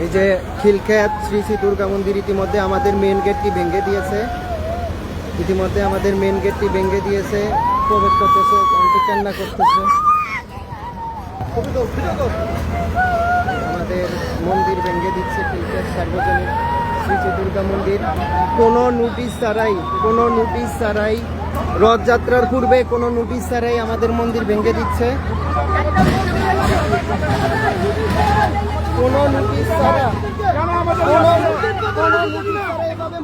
এই যে খিলখ্যাত শ্রী শ্রী দুর্গা মন্দির ইতিমধ্যে আমাদের মেন গেটটি ভেঙে দিয়েছে। প্রবেশ করতেছে, কান্না করতেছে। আমাদের মন্দির ভেঙে দিচ্ছে খিলখ্যাত সার্বজনীন শ্রী শ্রী দুর্গা মন্দির। কোনো নোটিশ ছাড়াই রথযাত্রার পূর্বে কোনো নোটিশ ছাড়াই আমাদের মন্দির ভেঙে দিচ্ছে। কোনো নোটিশ ছাড়া আমাদের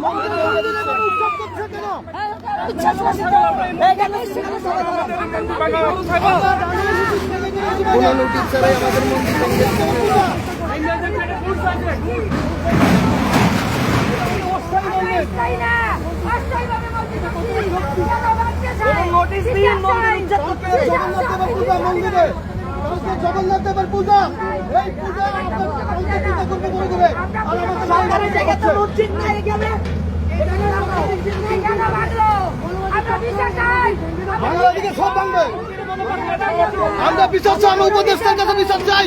মন্দির ভেঙে জগন্নাথ দেবের পূজা, এই পূজা সব ভাঙবে। আমরা বিচার চাই, আমরা উপদেষ্টার কাছে বিচার চাই।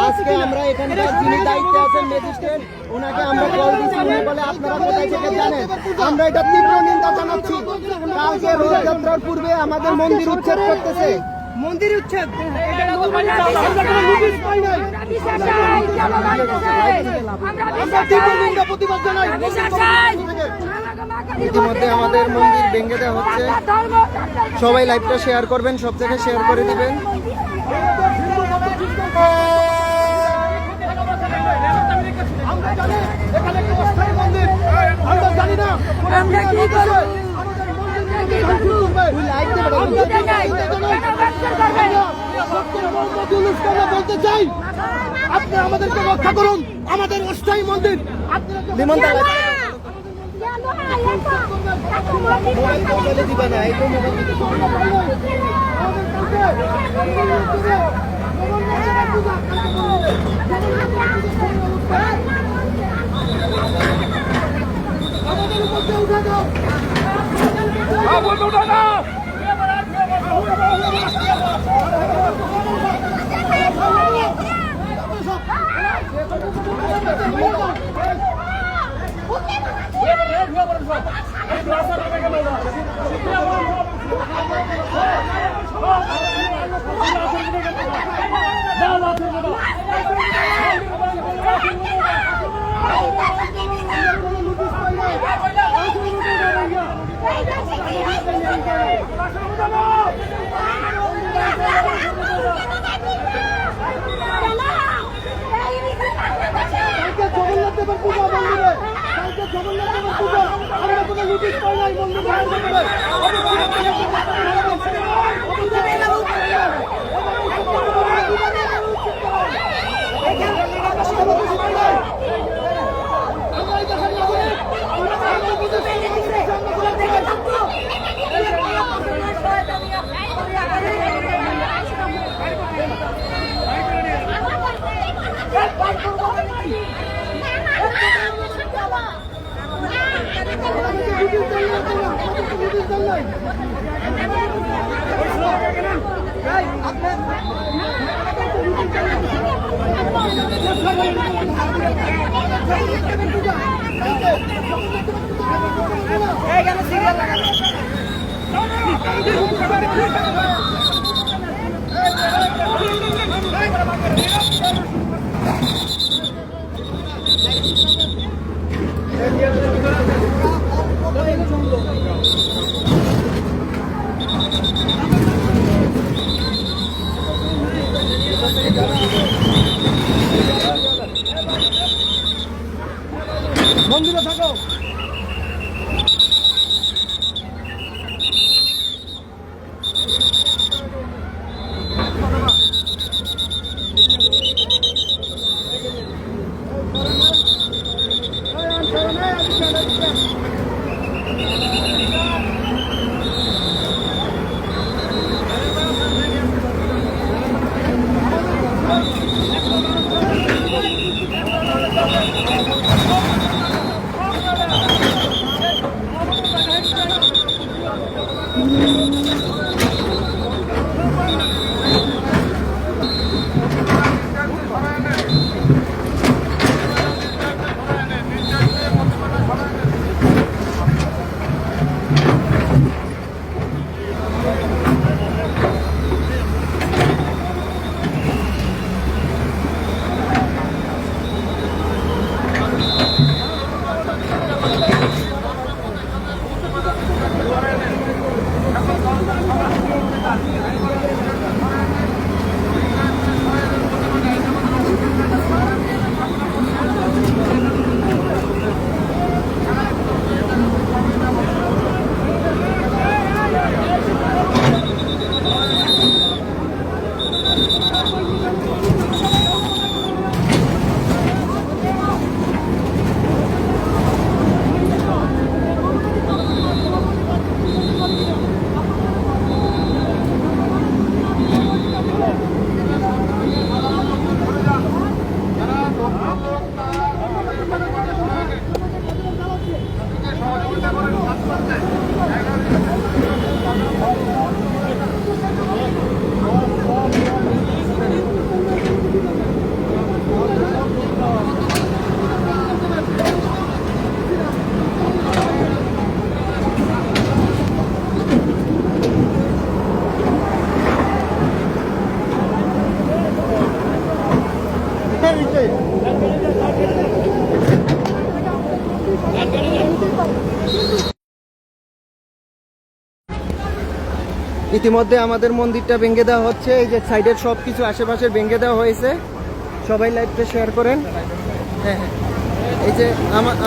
আজকে আমরা এখানকার যিনি দায়িত্বে আছেন ম্যাজিস্ট্রেট, ওনাকে আমরা কল দিচ্ছি। উনি বলে আপনারা কোথায় থেকে জানেন? আমরা এটা তীব্র নিন্দা জানাচ্ছি। কালকে রথযাত্রার পূর্বে আমাদের মন্দির উচ্ছেদ করতেছে। মন্দির উচ্ছেদ ইতিমধ্যে আমাদের মন্দির ভেঙে দেওয়া হচ্ছে। সবাই লাইভটা শেয়ার করবেন, সব জায়গায় শেয়ার করে দিবেন। বলতে চাই, আপনি আমাদেরকে রক্ষা করুন, আমাদের অস্থায়ী মন্দির দিবে না। আমাদের উপর উঠে দাও। মন্দিরে থাকো। ইতিমধ্যে আমাদের মন্দিরটা ভেঙে দেওয়া হচ্ছে। এই যে সাইডের সব কিছু আশেপাশে ভেঙে দেওয়া হয়েছে। সবাই লাইভটা শেয়ার করেন। হ্যাঁ হ্যাঁ, এই যে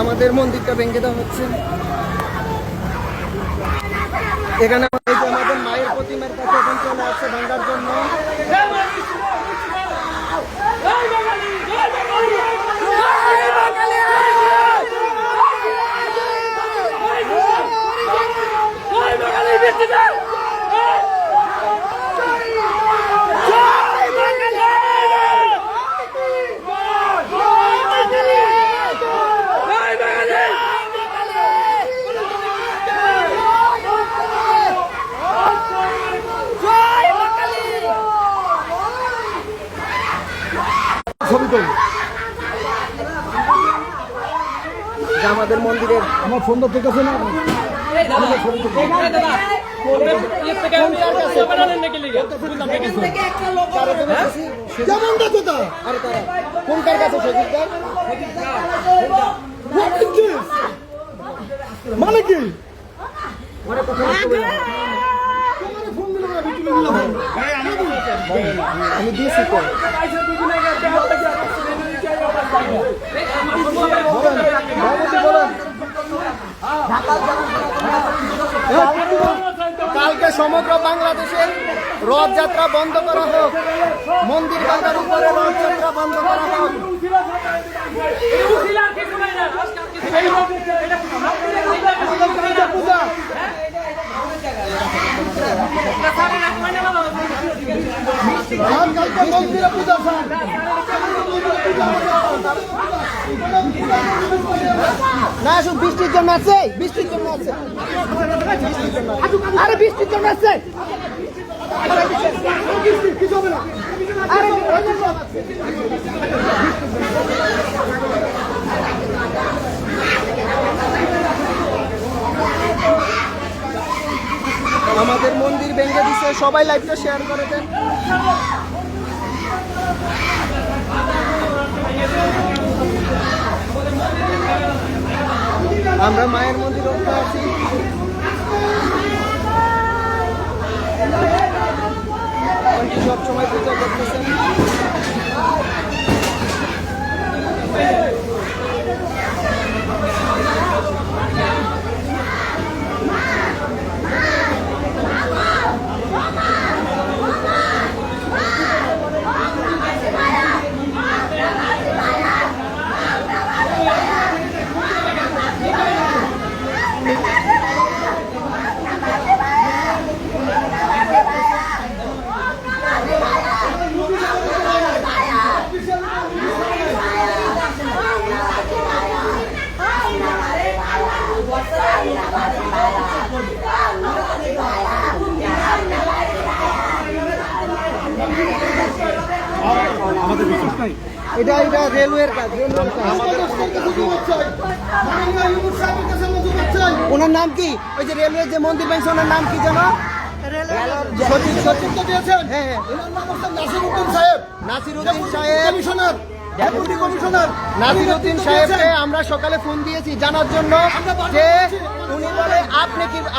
আমাদের মন্দিরটা ভেঙে দেওয়া হচ্ছে। এখানে এই যে আমাদের মায়ের প্রতিমার কাছে এখন চলে আসছে ভাঙার জন্য। আমাদের মন্দিরের আমার ফোন তো ঠিক আছে না কোনটার কাছে মানে কি আমি দিয়েছি তো। কালকে সমগ্র বাংলাদেশের রথযাত্রা বন্ধ করা হোক, মন্দির ভাঙার উপরে রথযাত্রা বন্ধ করা হোক। না শুধু বৃষ্টির জন্য আছে, বৃষ্টির জন্য আছে, আরে বৃষ্টির জন্য আছে। আমাদের মন্দির ভেঙে দিচ্ছে, সবাই লাইভটা শেয়ার করে দেন। আমরা মায়ের মন্দির রক্ষা আছি। সব সময় পূজা করতেছেন। এটা এটা রেলওয়ের কাজ, রেলওয়ের কাজ। ওনার নাম কি? ওই যে রেলওয়ের যে মন্দির ভাঙছে ওনার নাম কি জানো? নাসিরউদ্দিন সাহেবকে আমরা সকালে ফোন দিয়েছি জানার জন্য যে উনি বলে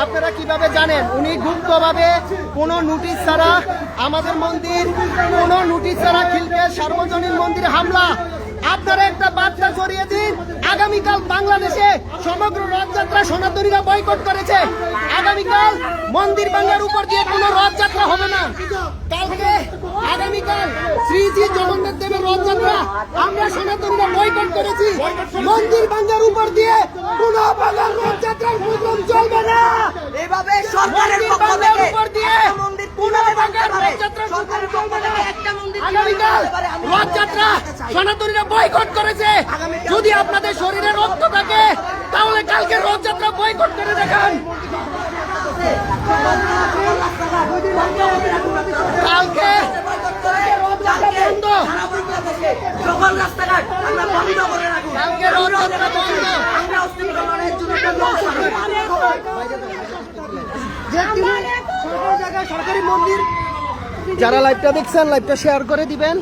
আপনারা কিভাবে জানেন উনি গুপ্তভাবে কোনো নোটিশ ছাড়া আমাদের মন্দির, কোনো নোটিশ ছাড়া খিলকে সার্বজনীন মন্দিরে হামলা। আপনারা একটা বার্তা ছড়িয়ে দিন, আগামীকাল বাংলাদেশে সমগ্র রথযাত্রা সনাতনীরা বয়কট করেছে। আগামীকাল মন্দির ভাঙার উপর দিয়ে কোনো রথযাত্রা হবে না। কালকে আগামীকাল শ্রীজি জগন্নাথ দেবের রথযাত্রা আমরা সনাতনীরা বয়কট করেছি। মন্দির ভাঙার উপর দিয়ে কোনো বাংলার রথযাত্রার প্রোগ্রাম চলবে না। এভাবে সরকারের পক্ষ থেকে উপর দিয়ে কোনো বাংলার রথযাত্রা সরকারের পক্ষ থেকে একটা মন্দির আগামীকাল রথযাত্রা সনাতনীরা বয়কট করেছে। যদি আপনাদের শরীরে রক্ত থাকে তাহলে কালকে রথযাত্রা বয়কট করে দেখান। কালকে বন্ধ, সকল রাস্তাঘাট আমরা বন্ধ করে রাখবো। কালকে রথযাত্রা বন্ধ। আমরা অস্তিত্ব লড়াইয়ের জন্য সরকারি মন্দির যারা লাইভটা দেখছেন লাইভটা শেয়ার করে দিবেন।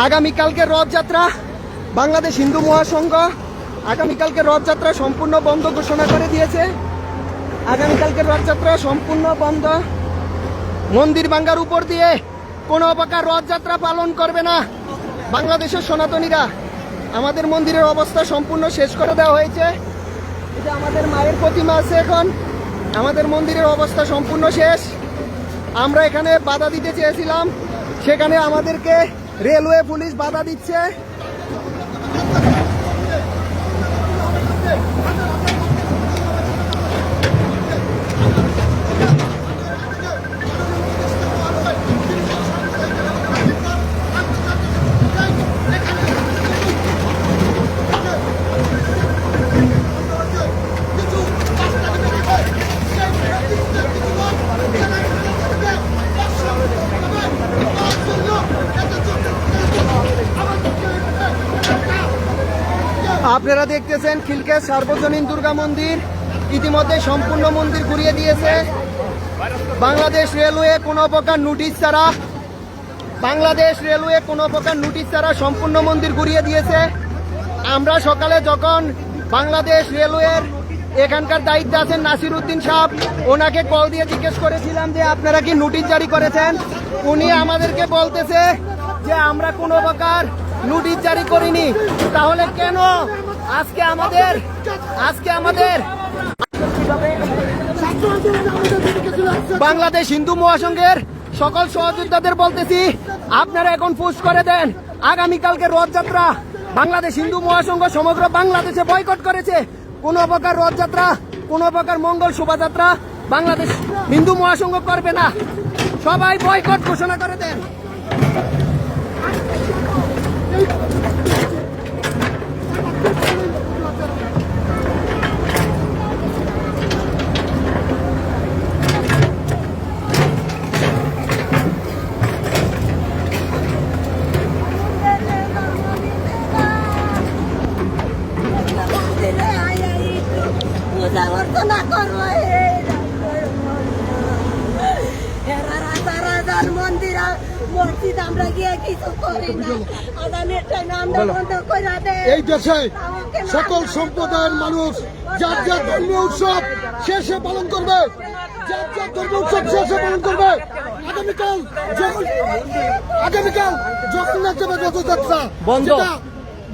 আগামীকালকে রথযাত্রা বাংলাদেশ হিন্দু মহাসংঘ আগামীকালকে রথযাত্রা সম্পূর্ণ বন্ধ ঘোষণা করে দিয়েছে। আগামীকালকে রথযাত্রা সম্পূর্ণ বন্ধ। মন্দির ভাঙ্গার উপর দিয়ে কোনো প্রকার রথযাত্রা পালন করবে না বাংলাদেশের সনাতনীরা। আমাদের মন্দিরের অবস্থা সম্পূর্ণ শেষ করে দেওয়া হয়েছে। এটা আমাদের মায়ের প্রতিমা আছে, এখন আমাদের মন্দিরের অবস্থা সম্পূর্ণ শেষ। আমরা এখানে বাধা দিতে চেয়েছিলাম, সেখানে আমাদেরকে রেলওয়ে পুলিশ বাধা দিচ্ছে। আপনারা দেখতেছেন খিলকের সার্বজনীন দুর্গা মন্দির ইতিমধ্যে সম্পূর্ণ মন্দির ঘুরিয়ে দিয়েছে বাংলাদেশ রেলওয়ে। কোনো প্রকার নোটিশ ছাড়া বাংলাদেশ রেলওয়ে কোনো প্রকার নোটিশ ছাড়া সম্পূর্ণ মন্দির ঘুরিয়ে দিয়েছে। আমরা সকালে যখন বাংলাদেশ রেলওয়ের এখানকার দায়িত্বে আছেন নাসির উদ্দিন সাহেব, ওনাকে কল দিয়ে জিজ্ঞেস করেছিলাম যে আপনারা কি নোটিশ জারি করেছেন। উনি আমাদেরকে বলতেছে যে আমরা কোনো প্রকার নোটিশ জারি করিনি। তাহলে কেন আজকে আমাদের বাংলাদেশ হিন্দু মহাসংঘের সকল সহযোদ্ধাদের বলতেছি, আপনারা এখন পোস্ট করে দেন। আগামীকালকে রথযাত্রা বাংলাদেশ হিন্দু মহাসংঘ সমগ্র বাংলাদেশে বয়কট করেছে। কোনো প্রকার রথযাত্রা, কোনো প্রকার মঙ্গল শোভাযাত্রা বাংলাদেশ হিন্দু মহাসংঘ করবে না। সবাই বয়কট ঘোষণা করে দেন। এই দেশে সকল সম্প্রদায়ের মানুষ যার যার ধর্মীয় উৎসব শেষে পালন করবে, যার যার ধর্মীয় উৎসব শেষে পালন করবে। আগামীকাল জগন্নাথ দেবের রথযাত্রা যেটা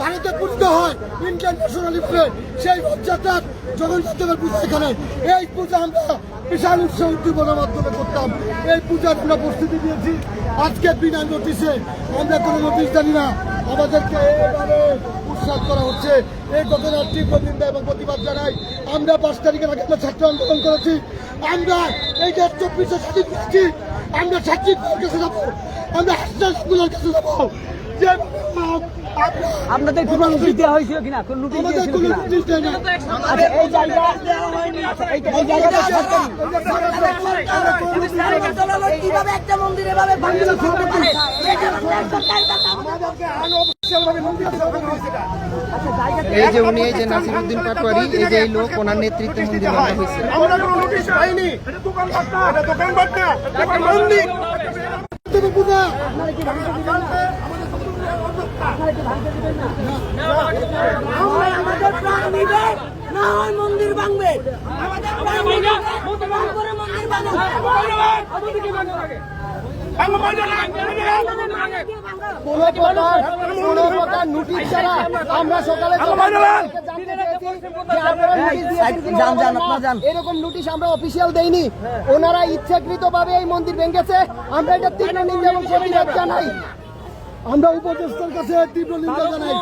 ভারতে পূজিত হয় ইন্টারন্যাশনাল ইভেন্টে, সেই রথযাত্রার জগন্নাথ দেবের পূজা এখানে। এই পূজা আমরা বিশাল উৎসব উদ্দীপনার মাধ্যমে করতাম। এই পূজার আমরা প্রস্তুতি দিয়েছি। আজকে বিনা নোটিশে, আমরা কোনো নোটিশ জানি না, আমাদেরকে এভাবে উৎসাহ করা হচ্ছে। এই ঘটনার তীব্র নিন্দা এবং প্রতিবাদ জানাই। আমরা 5 তারিখের আগে আমরা ছাত্র আন্দোলন করেছি। আমরা এই 24-এ স্বাধীন করেছি। আমরা ছাত্রীদের কাছে যাবো, আমরা হাসপাতালগুলোর কাছে যাবো। যে আপনাদের কোনো নোটিশ দেওয়া হয়েছিল কিনা? কোন নোটিশ আমাদের কোনো নোটিশ দেয় না। আচ্ছা, এই জায়গা এই জায়গাটা কিভাবে একটা মন্দির এভাবে ভাঙচুর করতে পারে? এই যে উনি, এই যে নাসির উদ্দিন পাটোয়ারি, এই যে এই লোক, ওনার নেতৃত্বে মন্দির ভাঙা হয়েছে। আমরা কোনো নোটিশ পাইনি। এটা দোকানপাট না, এটা মন্দির। তবে পূজা আমাদের প্রাণ নিবে না হয় মন্দির ভাঙবে। আমাদের প্রাণ নিবে তারপরে মন্দির ভাঙবে। কোনো প্রকার নোটিশ ছাড়া আমরা সকালে এরকম নোটিশ আমরা অফিসিয়াল দেইনি। ওনারা ইচ্ছাকৃতভাবে এই মন্দির ভেঙেছে। আমরা এটা তীব্র নিন্দা এবং প্রতিবাদ জানাই। আমরা উপদেষ্টার কাছে তীব্র নিন্দা জানাই।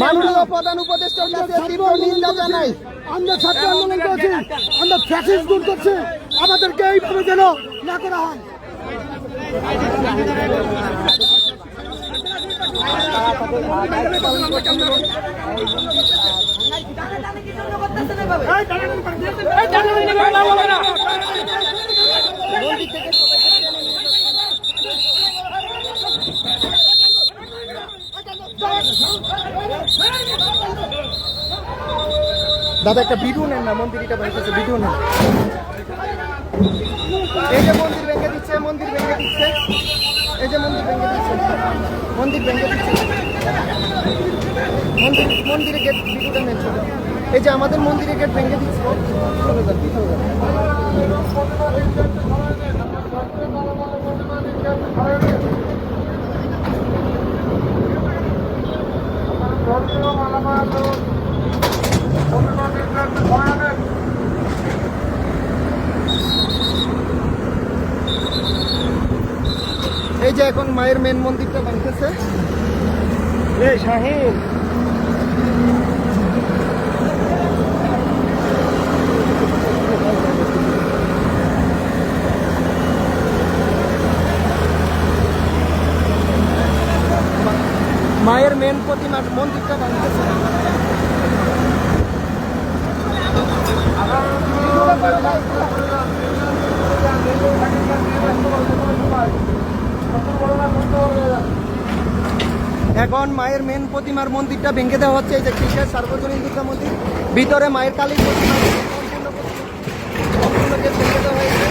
মাননীয় প্রধান উপদেষ্টার কাছে তীব্র নিন্দা জানাই। আমরা ছাত্র আন্দোলন করেছি, আমরা ফ্যাসিস্ট দূর করছি। আমাদেরকে এইভাবে যেন না করা হয়। দাদা একটা ভিডিও নেন না, মন্দিরটা ভাঙতেছে, ভিডিও নেন। এই যে মন্দির ভেঙে দিচ্ছে, মন্দির ভেঙে দিচ্ছে, এই যে মন্দির ভেঙে দিচ্ছে, মন্দির ভেঙে দিচ্ছে, মন্দিরের গেট, ভিডিওটা নেন। এই যে আমাদের মন্দিরের গেট ভেঙে দিচ্ছে। এখন মায়ের মেন মন্দিরটা ভাঙতেছে। এই শাহিন মায়ের মেন প্রতিমা মন্দিরটা ভাঙতেছে। এখন মায়ের মেন প্রতিমার মন্দিরটা ভেঙে দেওয়া হচ্ছে। এই যে কিসের সার্বজনীন দুর্গা মন্দির, ভিতরে মায়ের কালীর প্রতিমা সম্পূর্ণ ভেঙে দেওয়া হয়েছে।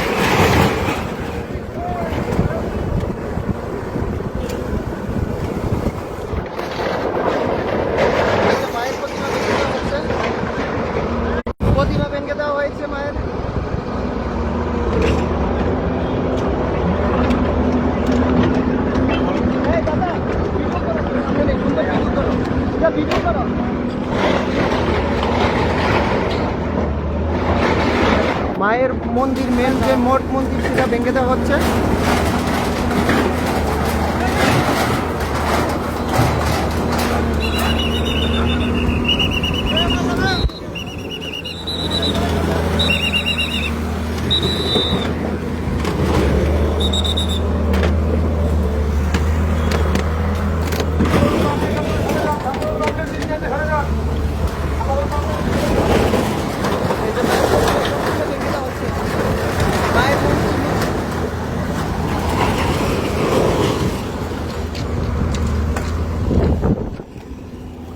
মায়ের প্রতিমা ভেঙে দেওয়া হচ্ছে, প্রতিমা ভেঙে দেওয়া হয়েছে মায়ের। মায়ের মন্দির মেন যে মঠ মন্দির সেটা ভেঙে দেওয়া হচ্ছে।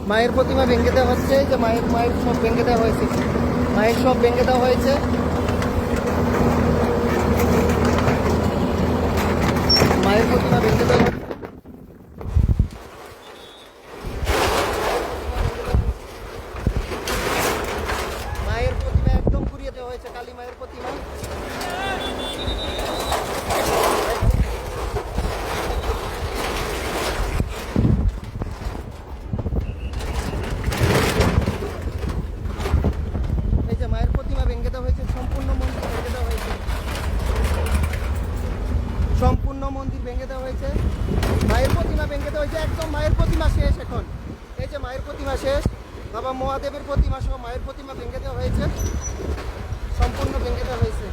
মায়ের প্রতিমা ভেঙে দেওয়া হচ্ছে। যে মায়ের সব ভেঙে দেওয়া হয়েছে, মায়ের সব ভেঙে দেওয়া হয়েছে। মায়ের প্রতিমা ভেঙে দেওয়া হচ্ছে। মায়ের প্রতিমা একদম পুড়িয়ে দেওয়া হয়েছে, কালী মায়ের প্রতিমা। মায়ের প্রতিমা ভেঙে দেওয়া হয়েছে, সম্পূর্ণ মন্দির ভেঙে দেওয়া হয়েছে, সম্পূর্ণ মন্দির ভেঙে দেওয়া হয়েছে। মায়ের প্রতিমা ভেঙে দেওয়া হয়েছে, একদম মায়ের প্রতিমা শেষ। এখন এই যে মায়ের প্রতিমা শেষ, বাবা মহাদেবের প্রতিমা সহ মায়ের প্রতিমা ভেঙে দেওয়া হয়েছে, সম্পূর্ণ ভেঙে দেওয়া হয়েছে।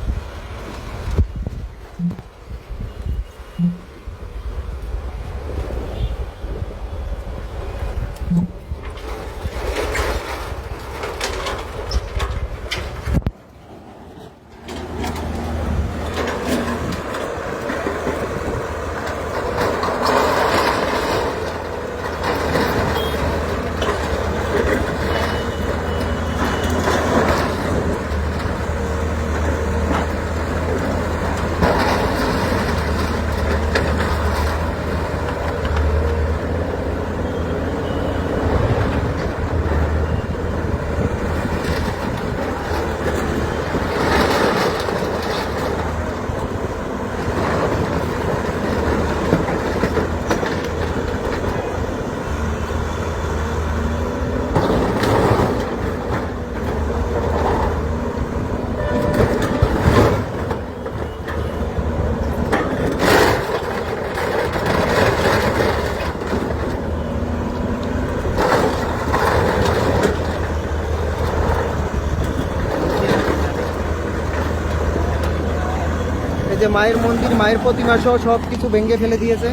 এই যে মায়ের মন্দির, মায়ের প্রতিমা সহ সব কিছু ভেঙে ফেলে দিয়েছে।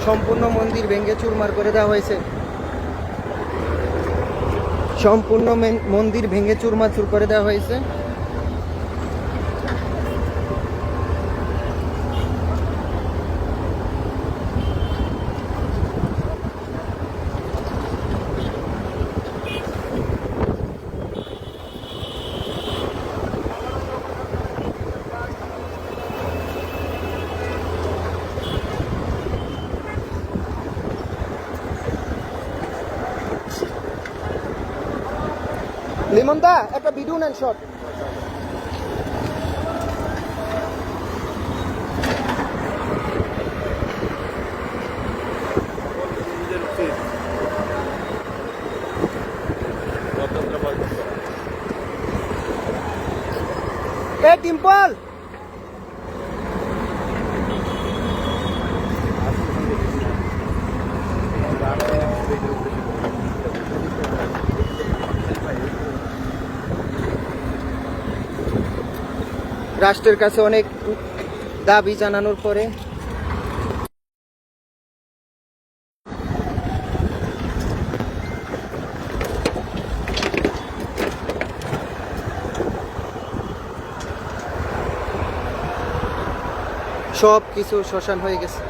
সম্পূর্ণ মন্দির ভেঙে চুরমার করে দেওয়া হয়েছে। সম্পূর্ণ মন্দির ভেঙে চুরমাচুর করে দেওয়া হয়েছে। লিমন দা একটা ভিডিও নেন শট। এ টিম্পল রাষ্ট্রের কাছে অনেক দাবি জানানোর পরে সব কিছু শ্মশান হয়ে গেছে।